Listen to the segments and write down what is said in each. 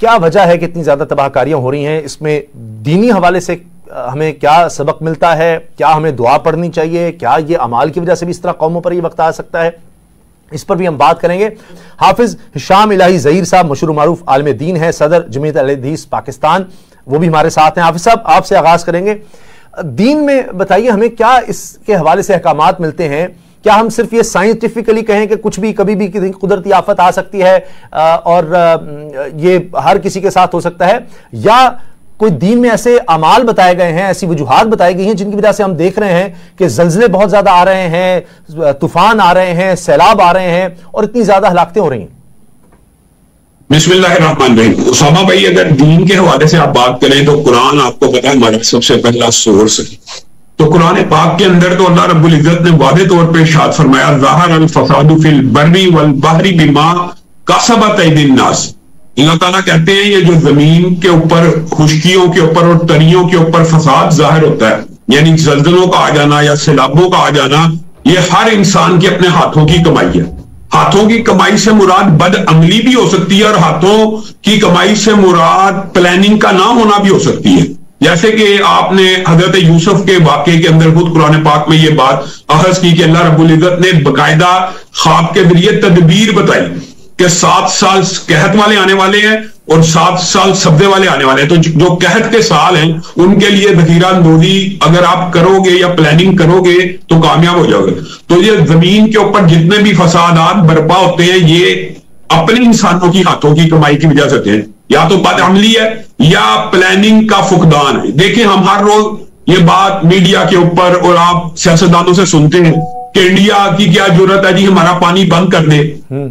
کیا وجہ ہے کہ اتنی زیادہ تباہ کاریاں ہو رہی ہیں؟ اس میں دینی حوالے سے ہمیں کیا سبق ملتا ہے؟ کیا ہمیں دعا پڑھنی چاہیے؟ کیا یہ اعمال کی وجہ سے بھی اس طرح قوموں پر یہ وقت آ سکتا ہے؟ اس پر بھی ہم بات کریں گے. حافظ ہشام الہی ظہیر صاحب مشہور و معروف عالم دین ہے، صدر جمعیت اہل حدیث پاکستان، وہ بھی ہمارے ساتھ ہیں. حافظ صاحب آپ سے آغاز کریں گے. دین میں بتائیے ہمیں کیا اس کے حوالے سے احکامات ملتے ہیں؟ کیا ہم صرف یہ سائنٹیفکلی کہیں کہ کچھ بھی کبھی بھی قدرتی آفت آ سکتی ہے اور یہ ہر کسی کے ساتھ ہو سکتا ہے، یا کوئی دین میں ایسے اعمال بتائے گئے ہیں، ایسی وجوہات بتائی گئی ہیں جن کی وجہ سے ہم دیکھ رہے ہیں کہ زلزلے بہت زیادہ آ رہے ہیں، طوفان آ رہے ہیں، سیلاب آ رہے ہیں اور اتنی زیادہ ہلاکتیں ہو رہی ہیں؟ بسم اللہ الرحمن الرحیم. اسامہ بھائی، اگر دین کے حوالے سے آپ بات کریں تو قرآن آپ کو پتہ ہے ہمارا سب سے پہلا سورس ہے. تو قرآن پاک کے اندر تو اللہ رب العزت نے واضح طور پہ ارشاد فرمایا ظاہر الفساد فی البر والبحر بما کسبت ایدی الناس. اللہ تعالیٰ کہتے ہیں یہ جو زمین کے اوپر، خشکیوں کے اوپر اور تریوں کے اوپر فساد ظاہر ہوتا ہے، یعنی زلزلوں کا آ جانا یا سیلابوں کا آ جانا، یہ ہر انسان کے اپنے ہاتھوں کی کمائی ہے. ہاتھوں کی کمائی سے مراد بد عملی بھی ہو سکتی ہے اور ہاتھوں کی کمائی سے مراد پلاننگ کا نہ ہونا بھی ہو سکتی ہے. جیسے کہ آپ نے حضرت یوسف کے واقعے کے اندر خود قرآن پاک میں یہ بات اخذ کی کہ اللہ رب العزت نے باقاعدہ خواب کے ذریعے تدبیر بتائی کہ 7 سال قحط والے آنے والے ہیں اور 7 سال سبزے والے آنے والے ہیں. تو جو قحط کے سال ہیں ان کے لیے ذخیرہ اندوزی اگر آپ کرو گے یا پلاننگ کرو گے تو کامیاب ہو جاؤ گے. تو یہ زمین کے اوپر جتنے بھی فسادات برپا ہوتے ہیں یہ اپنے انسانوں کی ہاتھوں کی کمائی کی وجہ سے ہوتے ہیں. یا تو بد عملی ہے یا پلاننگ کا فقدان ہے. دیکھیں ہم ہر روز یہ بات میڈیا کے اوپر اور آپ سیاستدانوں سے سنتے ہیں کہ انڈیا کی کیا ضرورت ہے جی ہمارا پانی بند کر دے.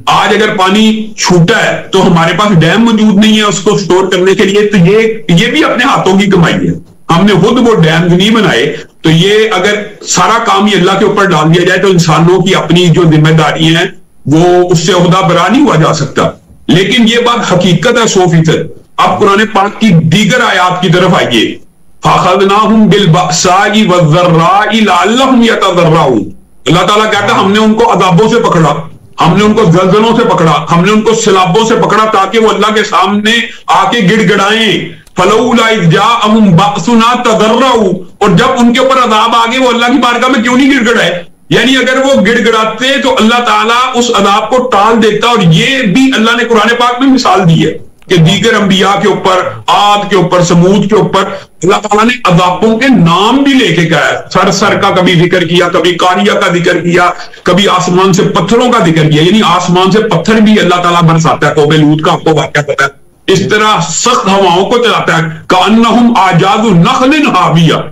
آج اگر پانی چھوٹا ہے تو ہمارے پاس ڈیم موجود نہیں ہے اس کو سٹور کرنے کے لیے. تو یہ بھی اپنے ہاتھوں کی کمائی ہے. ہم نے خود وہ ڈیم نہیں بنائے. تو یہ اگر سارا کام یہ اللہ کے اوپر ڈال دیا جائے تو انسانوں کی اپنی جو ذمہ داری ہیں وہ اس سے عہدہ برا نہیں ہوا جا سکتا. لیکن یہ بات حقیقت ہے 100%. اب قرآن پاک کی دیگر آیات کی طرف آئیے. فَأَخَذْنَاهُمْ بِالْبَأْسَاءِ وَالضَّرَّاءِ لَعَلَّهُمْ يَتَضَرَّعُونَ. اللہ تعالیٰ کہتا ہے ہم نے ان کو عذابوں سے پکڑا، ہم نے ان کو زلزلوں سے پکڑا، ہم نے ان کو سیلابوں سے پکڑا تاکہ وہ اللہ کے سامنے آ کے گڑ گڑائیں. فَلَوْلَا إِذْ جَاءَهُمْ بَأْسُنَا تَضَرَّعُوا. اور جب ان کے اوپر عذاب آ گئے وہ اللہ کی بارگاہ میں کیوں نہیں گڑ گڑائے؟ یعنی اگر وہ گڑ گڑاتے تو اللہ تعالیٰ اس عذاب کو ٹال دیتا. اور یہ بھی اللہ نے قرآن پاک میں مثال دی ہے کہ دیگر انبیاء کے اوپر، عاد کے اوپر، سمود کے اوپر اللہ تعالیٰ نے عذابوں کے نام بھی لے کے کہا ہے. سر کا کبھی ذکر کیا، کبھی قاریہ کا ذکر کیا، کبھی آسمان سے پتھروں کا ذکر کیا. یعنی آسمان سے پتھر بھی اللہ تعالیٰ برساتا ہے. قوم لوط کا آپ کو واقعہ پتا ہے. اس طرح سخت ہواؤں کو چلاتا ہے. کأنہم اعجاز نخل حاویہ.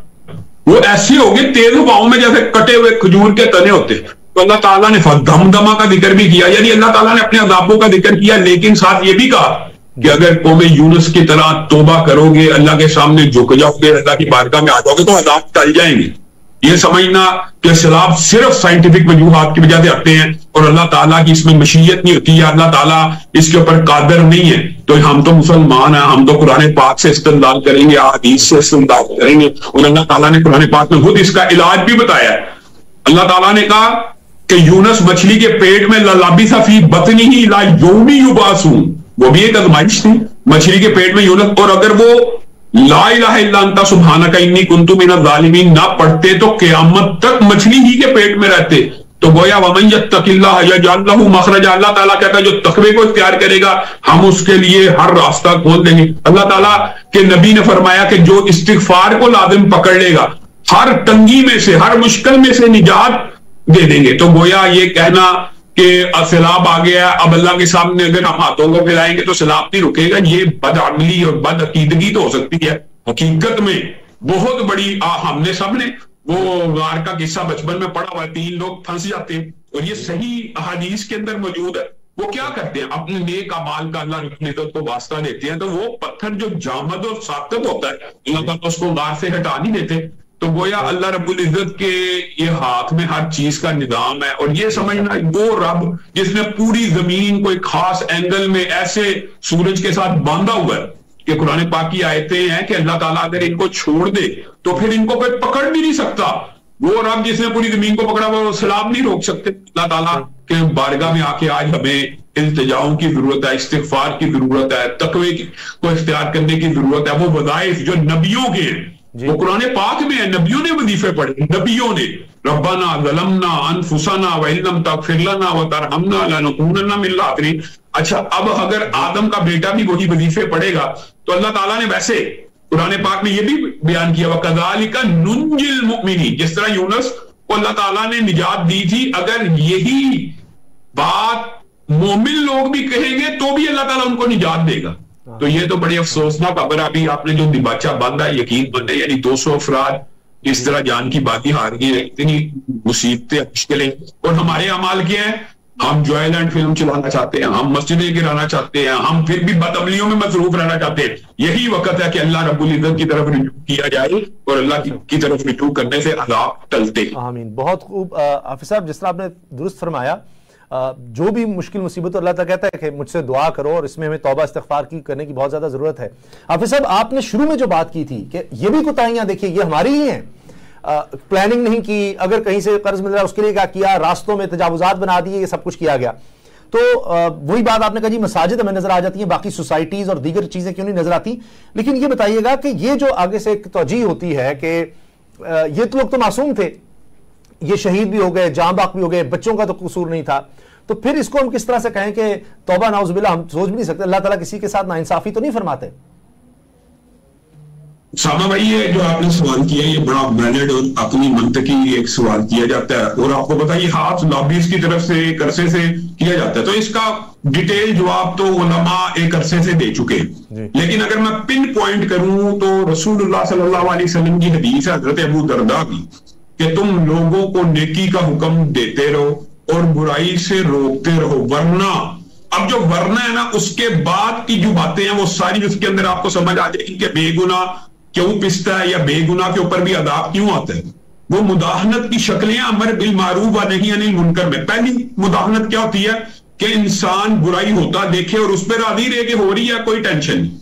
وہ ایسے ہو گئے تیز ہواؤں میں جیسے کٹے ہوئے کھجور کے تنے ہوتے. تو اللہ تعالیٰ نے دمدمہ کا ذکر بھی کیا. یعنی اللہ تعالیٰ نے اپنے عذابوں کا ذکر کیا لیکن ساتھ یہ بھی کہا کہ اگر قوم یونس کی طرح توبہ کرو گے، اللہ کے سامنے جھک جاؤ گے، اللہ کی بارگاہ میں آ جاؤ گے تو عذاب ٹل جائیں گے. یہ سمجھنا کہ سیلاب صرف سائنٹیفک وجوہات کی وجہ سے آتے ہیں اور اللہ تعالیٰ کی اس میں مشیت نہیں ہوتی ہے، اللہ تعالیٰ اس کے اوپر قادر نہیں ہے. تو ہم تو مسلمان ہیں، ہم تو قرآن پاک سے استدلال کریں گے، حدیث سے استدلال کریں گے. اور اللہ تعالیٰ نے قرآن پاک میں خود اس کا علاج بھی بتایا ہے. اللہ تعالیٰ نے کہا کہ یونس مچھلی کے پیٹ میں لَلَبِثَ فِی بَطْنِهِ إِلَىٰ یَوْمِ یُبْعَثُونَ. وہ بھی ایک آزمائش تھی مچھلی کے پیٹ میں یونس. اور اگر وہ لا الہ الا انت سبحانک انی کنت من الظالمین نہ پڑھتے تو قیامت تک مچھلی ہی کے پیٹ میں رہتے. تو گویا ومن یتق اللہ یجعل لہ مخرجا. اللہ تعالیٰ کہتا ہے جو تقوی کو اختیار کرے گا ہم اس کے لیے ہر راستہ کھول دیں گے. اللہ تعالیٰ کے نبی نے فرمایا کہ جو استغفار کو لازم پکڑ لے گا ہر تنگی میں سے، ہر مشکل میں سے نجات دے دیں گے. تو گویا یہ کہنا کہ سیلاب آ گیا اب اللہ کے سامنے اگر ہم ہاتھوں کو پھیلائیں گے تو سیلاب نہیں رکے گا، یہ بد عملی اور بد عقیدگی تو ہو سکتی ہے. حقیقت میں بہت بڑی ہم نے سب نے وہ غار کا قصہ بچپن میں پڑھا ہوا ہے. 3 لوگ پھنس جاتے ہیں اور یہ صحیح احادیث کے اندر موجود ہے. وہ کیا کرتے ہیں اپنے نیک اعمال کا اللہ رب العزت کو واسطہ دیتے ہیں. تو وہ پتھر جو جامد اور ساقط ہوتا ہے اللہ تعالیٰ اس کو غار سے ہٹا نہیں دیتے. تو گویا اللہ رب العزت کے یہ ہاتھ میں ہر چیز کا نظام ہے. اور یہ سمجھنا وہ رب جس نے پوری زمین کو ایک خاص اینگل میں ایسے سورج کے ساتھ باندھا ہوا ہے کہ قرآن پاک کی آیتیں ہیں کہ اللہ تعالیٰ اگر ان کو چھوڑ دے تو پھر ان کو کوئی پکڑ بھی نہیں سکتا. وہ رب جس نے پوری زمین کو پکڑا وہ سیلاب نہیں روک سکتے. اللہ تعالیٰ کہ بارگاہ میں آ کے آج ہمیں التجاؤں کی ضرورت ہے, استغفار کی ضرورت ہے, تقوی کو اختیار کرنے کی ضرورت ہے. وہ وظائف جو نبیوں کے ہیں وہ قرآن پاک میں ہے, نبیوں نے وظیفے پڑھے, نبیوں نے ربنا ظلمنا انفسنا وان لم تغفر لنا وترحمنا لنکونن من الخاسرین. اچھا, اب اگر آدم کا بیٹا بھی وہی وظیفے پڑھے گا تو اللہ تعالیٰ نے ویسے قرآن پاک میں یہ بھی بیان کیا وَكَذَلِكَ نُنْجِي الْمُؤْمِنِينَ, جس طرح یونس کو اللہ تعالیٰ نے نجات دی تھی, اگر یہی بات مومن لوگ بھی کہیں گے تو بھی اللہ تعالیٰ ان کو نجات دے گا. تو یہ تو بڑی افسوسناک خبر. ابھی آپ نے جو دباچہ باندھا, یقین بنے, یعنی 200 افراد اس طرح جان کی باتیں ہار گئی ہیں, اتنی مصیبتیں مشکلیں. اور ہمارے اعمال کیا ہے, ہم جوائے لینڈ فلم چلانا چاہتے ہیں, ہم مسجدیں گرانا چاہتے ہیں, ہم پھر بھی بدعملیوں میں مصروف رہنا چاہتے ہیں. یہی وقت ہے کہ اللہ رب العزت کی طرف رجوع کیا جائے اور اللہ کی طرف رجوع کرنے سے عذاب ٹلتے. آمین. بہت خوب حافظ صاحب, جس طرح آپ نے درست فرمایا, جو بھی مشکل مصیبت اللہ تعالیٰ کہتا ہے کہ مجھ سے دعا کرو, اور اس میں ہمیں توبہ استغفار کرنے کی بہت زیادہ ضرورت ہے. حافظ صاحب, آپ نے شروع میں جو بات کی تھی کہ یہ بھی کوتاہیاں دیکھیے یہ ہماری ہی ہیں, پلاننگ نہیں کی, اگر کہیں سے قرض مل رہا ہے اس کے لیے کیا کیا, راستوں میں تجاوزات بنا دیے, یہ سب کچھ کیا گیا. تو وہی بات آپ نے کہا جی مساجد ہمیں نظر آ جاتی ہیں, باقی سوسائٹیز اور دیگر چیزیں کیوں نہیں نظر آتی. لیکن یہ بتائیے گا کہ یہ جو آگے سے ایک توجیہ ہوتی ہے کہ یہ تو لوگ تو معصوم تھے, یہ شہید بھی ہو گئے, جاں باق بھی ہو گئے, بچوں کا تو قصور نہیں تھا, تو پھر اس کو ہم کس طرح سے کہیں کہ توبہ نعوذ باللہ, ہم سوچ بھی نہیں سکتے اللہ تعالیٰ کسی کے ساتھ ناانصافی تو نہیں فرماتے. سامہ بھائی, یہ جو آپ نے سوال کیا یہ بڑا ویلڈ اور اپنی منطقی ایک سوال کیا جاتا ہے, اور آپ کو پتا یہ ہاتھ لابیز کی طرف سے ایک عرصے سے کیا جاتا ہے, تو اس کا ڈیٹیل جواب تو علماء ایک عرصے سے دے چکے ہیں. لیکن اگر میں پن پوائنٹ کروں تو رسول اللہ صلی اللہ علیہ وسلم کی حدیث ہے حضرت ابو درداء کی کہ تم لوگوں کو نیکی کا حکم دیتے رہو اور برائی سے روکتے رہو, ورنہ, اب جو ورنہ ہے نا اس کے بعد کی جو باتیں ہیں وہ ساری اس کے اندر آپ کو سمجھ آ جائے گی کہ بے گناہ کیوں پستا ہے یا بے گناہ کے اوپر بھی عذاب کیوں آتا ہے. وہ مداہنت کی شکلیں امر بالمعروف و نہی عن المنکر میں. پہلی مداہنت کیا ہوتی ہے کہ انسان برائی ہوتا دیکھے اور اس پہ راضی رہے کہ ہو رہی ہے, کوئی ٹینشن نہیں.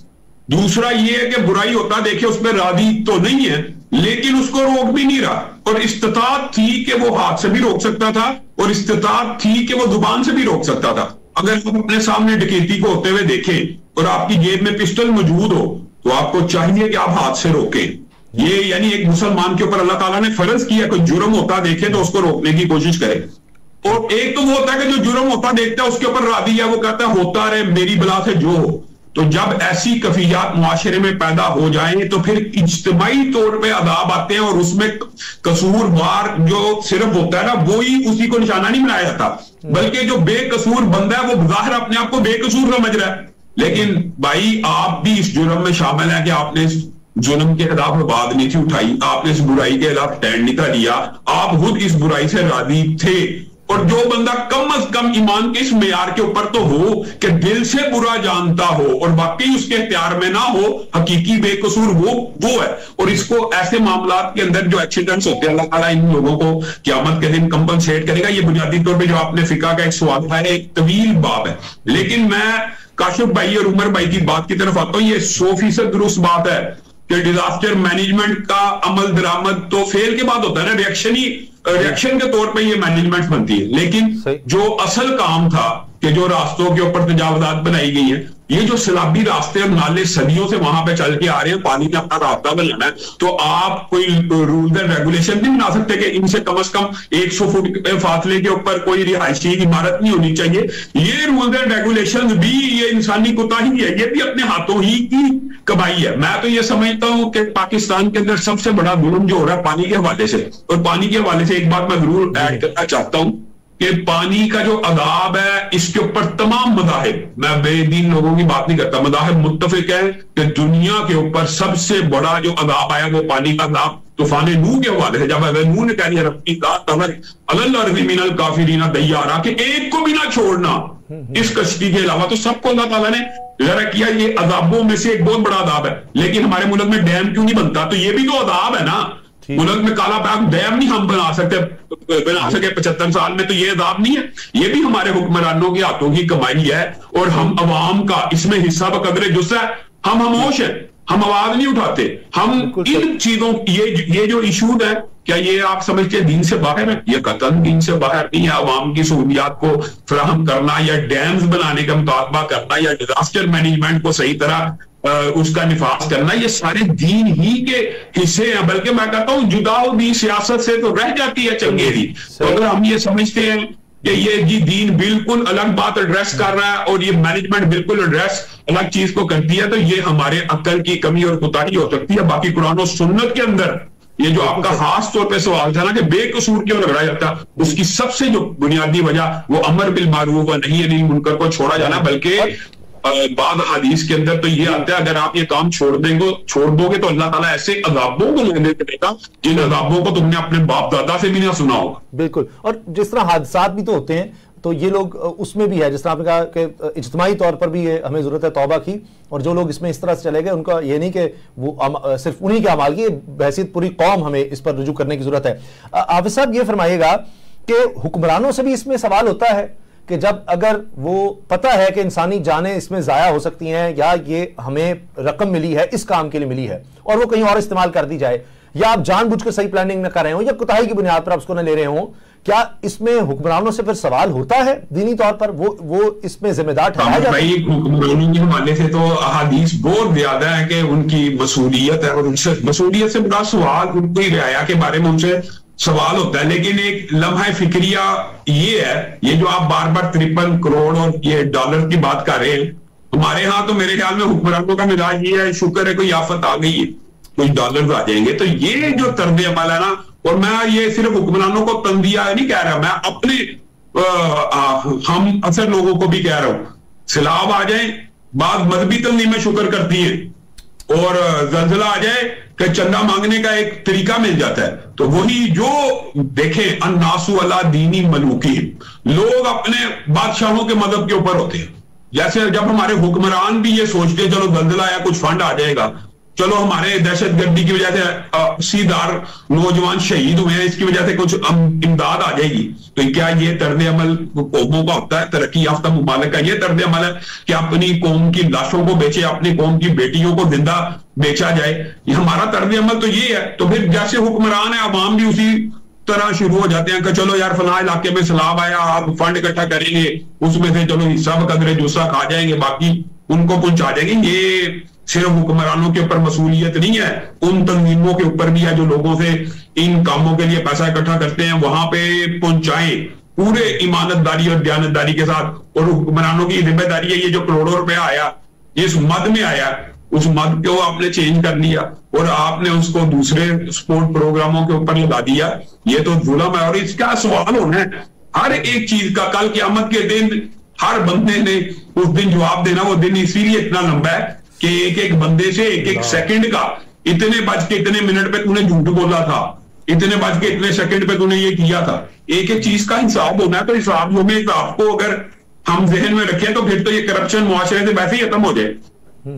دوسرا یہ ہے کہ برائی ہوتا دیکھے اس پہ راضی تو نہیں ہے لیکن اس کو روک بھی نہیں رہا, اور استطاعت تھی کہ وہ ہاتھ سے بھی روک سکتا تھا اور استطاعت تھی کہ وہ زبان سے بھی روک سکتا تھا. اگر آپ اپنے سامنے ڈکیتی کو ہوتے ہوئے دیکھیں اور آپ کی جیب میں پسٹل موجود ہو تو آپ کو چاہیے کہ آپ ہاتھ سے روکیں. یہ یعنی ایک مسلمان کے اوپر اللہ تعالیٰ نے فرض کیا کوئی جرم ہوتا دیکھے تو اس کو روکنے کی کوشش کرے. اور ایک تو وہ ہوتا ہے کہ جو جرم ہوتا دیکھتا ہے اس کے اوپر راضی ہے, وہ کہتا ہے ہوتا رہے میری بلا سے جو ہو. تو جب ایسی کفیات معاشرے میں پیدا ہو جائیں تو پھر اجتماعی طور پہ عذاب آتے ہیں, اور اس میں قصوروار جو صرف ہوتا ہے نا وہی اسی کو نشانہ نہیں بنایا جاتا, بلکہ جو بے قصور بندہ ہے وہ بظاہر اپنے آپ کو بے قصور سمجھ رہا ہے. لیکن بھائی آپ بھی اس جرم میں شامل ہیں کہ آپ نے اس ظلم کے خلاف آواز نہیں تھی اٹھائی, آپ نے اس برائی کے خلاف سٹینڈ نہیں تھا لیا, آپ خود اس برائی سے راضی تھے. اور جو بندہ کم از کم ایمان کے اس معیار کے اوپر تو ہو کہ دل سے برا جانتا ہو اور واقعی اس کے اختیار میں نہ ہو, حقیقی بے قصور وہ ہے. اور اس کو ایسے معاملات کے اندر جو ایکسیڈنٹس ہوتے ہیں اللہ تعالیٰ ان لوگوں کو قیامت کے دن کمپنسیٹ کرے گا. یہ بنیادی طور پہ جو آپ نے فقہ کا ایک سوال اٹھایا ہے ایک طویل باب ہے, لیکن میں کاشف بھائی اور عمر بھائی کی بات کی طرف آتا ہوں. یہ 100% درست بات ہے کہ ڈیزاسٹر مینجمنٹ کا عمل درآمد تو فیل کے بعد ہوتا ہے نا, ریئیکشن کے طور پہ یہ مینجمنٹ بنتی ہے. لیکن جو اصل کام تھا کہ جو راستوں کے اوپر تجاوزات بنائی گئی ہیں, یہ جو سیلابی راستے اور نالے صدیوں سے وہاں پہ چل کے آ رہے ہیں, پانی کا اپنا رابطہ بنانا ہے, تو آپ کوئی رولز اینڈ ریگولیشن نہیں بنا سکتے کہ ان سے کم از کم 100 فٹ فاصلے کے اوپر کوئی رہائشی عمارت نہیں ہونی چاہیے. یہ رولز اینڈ ریگولیشن بھی یہ انسانی کوتاہی ہے, یہ بھی اپنے ہاتھوں ہی کی کمائی ہے. میں تو یہ سمجھتا ہوں کہ پاکستان کے اندر سب سے بڑا ظلم جو ہو رہا ہے پانی کے حوالے سے, اور پانی کے حوالے سے ایک بات میں ضرور ایڈ کرنا چاہتا ہوں کہ پانی کا جو عذاب ہے اس کے اوپر تمام مذاہب, میں بے دین لوگوں کی بات نہیں کرتا, مذاہب متفق ہے کہ دنیا کے اوپر سب سے بڑا جو عذاب آیا وہ پانی کا عذاب طوفان نوح کے حوالے سے, جب نوح نے کہہ دیا ربی لا تذر علی الارض من الکافرین دیارا, کہ ایک کو بھی نہ چھوڑنا اس کشتی کے علاوہ, تو سب کو اللہ تعالیٰ نے ذرا کیا. یہ عذابوں میں سے ایک بہت بڑا عذاب ہے. لیکن ہمارے ملک میں ڈیم کیوں نہیں بنتا, تو یہ بھی تو عذاب ہے نا. ملک میں کالا باغ ڈیم نہیں ہم بنا سکے 75 سال میں, تو یہ عذاب نہیں ہے. یہ بھی ہمارے حکمرانوں کے ہاتھوں کی کمائی ہے, اور ہم عوام کا اس میں حصہ بقدر جز ہے. ہم خاموش ہیں, ہم آواز نہیں اٹھاتے. ہم ان چیزوں یہ جو ایشوز ہے کیا یہ آپ سمجھتے دین سے باہر ہے؟ یہ قطعاً دین سے باہر نہیں ہے. عوام کی سہولیات کو فراہم کرنا یا ڈیمز بنانے کا مطالبہ کرنا یا ڈیزاسٹر مینجمنٹ کو صحیح طرح اس کا نفاذ کرنا، یہ سارے دین ہی کے حصے ہیں. بلکہ میں کہتا ہوں جدا ہو دین سیاست سے تو رہ جاتی ہے چنگیزی. تو اگر ہم یہ سمجھتے ہیں کہ یہ جی دین بالکل الگ بات ایڈریس کر رہا ہے اور یہ مینجمنٹ بالکل ایڈریس الگ چیز کو کرتی ہے، تو یہ ہمارے عقل کی کمی اور کوتاہی ہو سکتی ہے. باقی قرآن و سنت کے اندر یہ جو آپ کا خاص طور پہ سوال تھا نا کہ بے قصور کیوں لگ رہا جاتا، اس کی سب سے جو بنیادی وجہ وہ امر بالمعروف و نہی عن المنکر کو چھوڑا جانا. بلکہ بعض حدیث کے اندر تو یہ آتا ہے اگر آپ یہ کام چھوڑ دو گے تو اللہ تعالیٰ ایسے عذابوں کو لینے کرے گا جن عذابوں کو تم نے اپنے باپ دادا سے بھی نہ سنا ہوگا. بالکل. اور جس طرح حادثات بھی تو ہوتے ہیں تو یہ لوگ اس میں بھی ہے، جس طرح آپ نے کہا کہ اجتماعی طور پر بھی ہمیں ضرورت ہے توبہ کی، اور جو لوگ اس میں اس طرح سے چلے گئے ان کا یہ نہیں کہ وہ صرف انہی کے اعمال کی بحیثیت پوری قوم ہمیں اس پر رجوع کرنے کی ضرورت ہے. حافظ صاحب یہ فرمائیے گا کہ حکمرانوں سے بھی اس میں سوال ہوتا ہے کہ جب اگر وہ پتہ ہے کہ انسانی جانیں اس میں ضائع ہو سکتی ہیں یا یہ ہمیں رقم ملی ہے اس کام کے لیے ملی ہے اور وہ کہیں اور استعمال کر دی جائے، یا آپ جان بوجھ کے صحیح پلاننگ نہ کر رہے ہوں یا کوتاہی کی بنیاد پر آپ اس کو نہ لے رہے ہوں، کیا اس میں حکمرانوں سے پھر سوال ہوتا ہے دینی طور پر؟ وہ اس میں ذمہ دار ٹھہرایا جاتا ہے؟ حکمرانوں کے حوالے سے تو احادیث بہت زیادہ ہے کہ ان کی مسئولیت ہے، اور ان سے مسئولیت سے بڑا سوال ان کی رعایا کے بارے میں ان سے سوال ہوتا ہے. لیکن ایک لمحہ فکریہ یہ ہے، یہ جو آپ بار بار 53 کروڑ اور یہ ڈالر کی بات کر رہے ہیں، ہمارے ہاں تو میرے خیال میں حکمرانوں کا مزاج یہ ہے شکر ہے کوئی آفت آ گئی ہے کچھ ڈالرز آ جائیں گے. تو یہ جو طرز عمل ہے نا، اور میں یہ صرف حکمرانوں کو تنبیہ نہیں کہہ رہا، میں اپنے ہم اثر لوگوں کو بھی کہہ رہا ہوں، سیلاب آ جائیں بعض مذہبی تنظیمیں شکر کرتی ہیں، اور زلزلہ آ جائے کہ چندہ مانگنے کا ایک طریقہ مل جاتا ہے. تو وہی جو دیکھیں الناس علی دین ملوکہم، لوگ اپنے بادشاہوں کے مذہب کے اوپر ہوتے ہیں. جیسے جب ہمارے حکمران بھی یہ سوچتے ہیں چلو زلزلہ آیا کچھ فنڈ آ جائے گا، چلو ہمارے دہشت گردی کی وجہ سے 80 نوجوان شہید ہوئے ہیں اس کی وجہ سے کچھ امداد آ جائے گی، تو کیا یہ طرز عمل قوموں کا ہوتا ہے؟ ترقی یافتہ ممالک کا یہ طرز عمل ہے کہ اپنی قوم کی لاشوں کو بیچے، اپنی قوم کی بیٹیوں کو زندہ بیچا جائے؟ یہ ہمارا طرز عمل تو یہ ہے. تو پھر جیسے حکمران ہے عوام بھی اسی طرح شروع ہو جاتے ہیں کہ چلو یار فلاں علاقے میں سیلاب آیا، آپ فنڈ اکٹھا کریں گے، اس میں سے چلو حصہ بقدر جوسہ کھا جائیں گے، باقی ان کو پہنچا جائیں گے. یہ صرف حکمرانوں کے اوپر مسئولیت نہیں ہے، ان تنظیموں کے اوپر بھی ہے جو لوگوں سے ان کاموں کے لیے پیسہ اکٹھا کرتے ہیں وہاں پہ پہنچائیں پورے ایمانت داری اور دیانت داری کے ساتھ. اور حکمرانوں کی ذمہ داری ہے یہ جو کروڑوں روپیہ آیا اس مد میں آیا، اس مد کو آپ نے چینج کر لیا اور آپ نے اس کو دوسرے سپورٹ پروگراموں کے اوپر لگا دیا، یہ تو ظلم ہے. اور اس کا سوال ہونا ہے ہر ایک چیز کا. کل قیامت کے دن ہر بندے نے اس دن جواب دینا. وہ دن اسی لیے اتنا لمبا ہے کہ ایک ایک بندے سے ایک ایک سیکنڈ کا اتنے بج کے اتنے منٹ پہ تو نے جھوٹ بولا تھا، اتنے بج کے اتنے سیکنڈ پہ تو نے یہ کیا تھا. ایک ایک چیز کا حساب ہونا ہے. تو حساب کو اگر ہم ذہن میں رکھیں تو پھر تو یہ کرپشن معاشرے سے ویسے ہی ختم ہو جائے.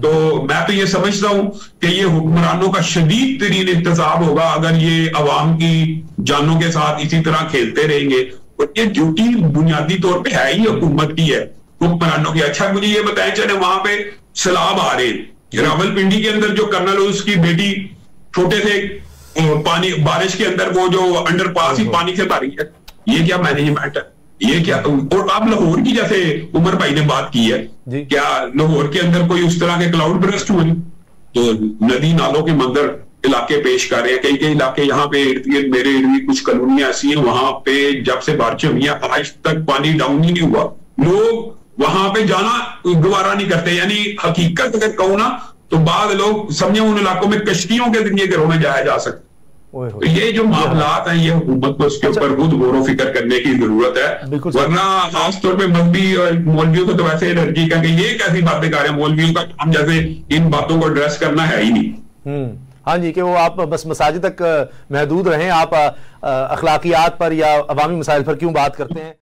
تو میں تو یہ سمجھتا ہوں کہ یہ حکمرانوں کا شدید ترین احتساب ہوگا اگر یہ عوام کی جانوں کے ساتھ اسی طرح کھیلتے رہیں گے. اور یہ ڈیوٹی بنیادی طور پہ ہے ہی حکومت کی ہے، حکمرانوں کی. اچھا مجھے یہ بتائیں چلے وہاں پہ سیلاب آ رہے راول پنڈی کے اندر جو کرنل اس کی بیٹی چھوٹے سے پانی بارش کے اندر وہ جو انڈر پاس ہی پانی سے بھر ہے، یہ کیا مینجمنٹ ہے؟ یہ کیا؟ اور آپ لاہور کی جیسے عمر بھائی نے بات کی ہے، کیا لاہور کے اندر کوئی اس طرح کے کلاؤڈ برسٹ ہوئے تو ندی نالوں کے منظر علاقے پیش کر رہے ہیں؟ کئی کئی علاقے یہاں پہ میرے کچھ کالونیاں ایسی ہیں وہاں پہ جب سے بارشیں ہوئی ہیں آج تک پانی ڈاؤن ہی نہیں ہوا. لوگ وہاں پہ جانا گوارا نہیں کرتے. یعنی حقیقت اگر کہوں نا تو بعض لوگ سمجھیں ان علاقوں میں کشتیوں کے ذریعے گھروں میں جایا جا سکتا. تو یہ جو معاملات ہیں یہ حکومت کو اس کے اوپر خود غور و فکر کرنے کی ضرورت ہے. ورنہ خاص طور پہ مذہبی اور مولویوں کو تو ویسے الرجی کا کہ یہ کیسی باتیں کر رہے ہیں، مولویوں کا ہم جیسے ان باتوں کو ایڈریس کرنا ہے ہی نہیں. ہاں جی، کہ وہ آپ بس مساجد تک محدود رہیں، آپ اخلاقیات پر یا عوامی مسائل پر کیوں بات کرتے ہیں؟